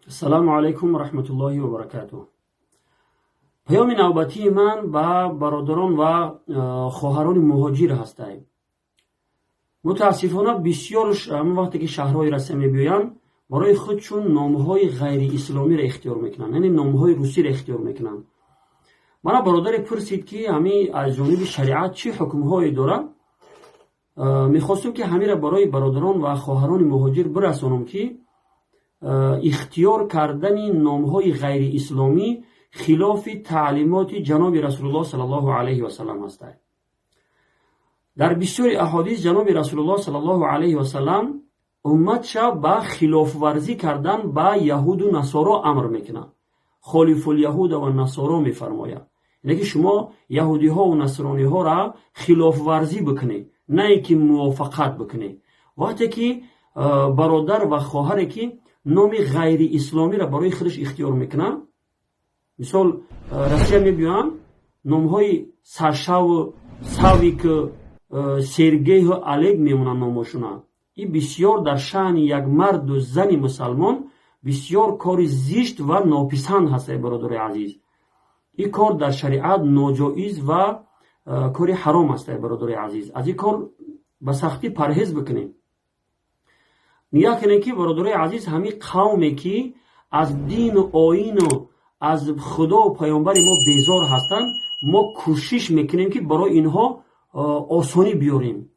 السلام علیکم و رحمت الله و برکاته. پیام نوبتی من با برادران و خواهران مهاجر هستند. متاسفانه بسیار وقتی که شهرهای رسمی میبیان برای خودشون نامهای غیر اسلامی را اختیار میکنن، یعنی نامهای روسی را اختیار میکنن. من برادر پرسید که همین از جانب شریعت چه حکمهایی داره. میخواستم که همین را برای برادران و خواهران مهاجر برسانم که اختیار کردن نامهای غیر اسلامی خلاف تعلیمات جناب رسول الله صلی الله علیه و سلم است. در بسیاری احادیث جناب رسول الله صلی الله علیه و سلم امتش با خلاف ورزی کردن با یهود و نصارا امر میکنه. خالف الیهود و نصارا میفرماید، یعنی که شما یهودی ها و نصرانی ها را خلاف ورزی بکنید، نه اینکه موافقت بکنید. وقتی که برادر و خواهر که نام غیر اسلامی را برای خودش اختیار میکنه، مثال روسیه میبینن نام های ساشا و ساویک، سرگی و الگ میمونن نامشون. این بسیار در شأن یک مرد و زن مسلمان بسیار کار زشت و ناپسند هست. برادر عزیز، این کار در شریعت ناجایز و کار حرام است. برادر عزیز، از این کار به سختی پرهیز بکنیم. نیا کنه که برادر عزیز همین قومی که از دین و آیین و از خدا و پیامبر ما بیزار هستند، ما کوشش میکنیم که برای اینها آسانی بیاریم.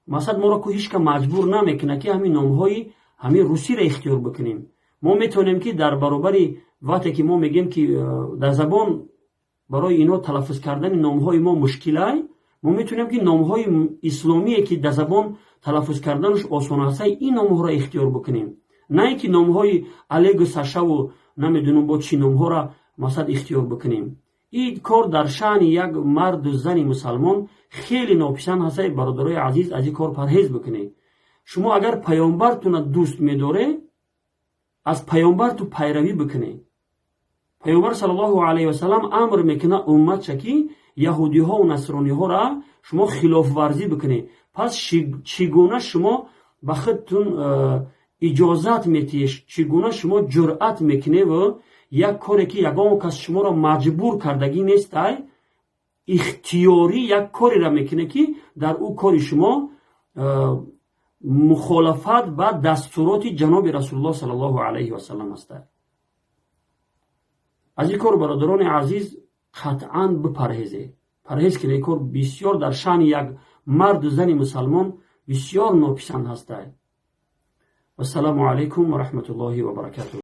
مثلا ما را کوشش که مجبور نمیکنه که همین نامهای همین روسی را اختیار بکنیم. ما میتونیم که در برابر وقتی که ما میگیم که در زبان برای اینها تلفظ کردن نامهای ما مشکله، ما میتونیم که نامهای اسلامی که در زبان تلفظ کردنش آسان است این نامها را اختیار بکنیم، نه اینکه نامهای الگ و ساشا و نمیدونم با چی نامها را مثلا اختیار بکنیم. این کار در شأن یک مرد و زن مسلمان خیلی ناپسند هست. برادرای عزیز، از این کار پرهیز بکنید. شما اگر پیامبرتون دوست می‌داره، از پیامبر تو پیروی بکنید. پیامبر صلی الله علیه و سلم امر میکنه امت که یهودی ها و نصرانی ها را شما خلاف ورزی بکنید. پس چگونه شما به خودتون اجازت میتیش، چگونه شما جرأت میکنه و یک کاری که یگان کس شما را مجبور کردگی نیست، اختیاری یک کاری را میکنه که در او کاری شما مخالفت با دستورات جناب رسول الله صلی الله علیه و سلم است. از این کار برادران عزیز قطعاً بپرهیزید. پرهیز کنید. کار بسیار در شأن یک مرد و زن مسلمان بسیار ناپسند هست. و السلام علیکم و رحمت الله و برکاته.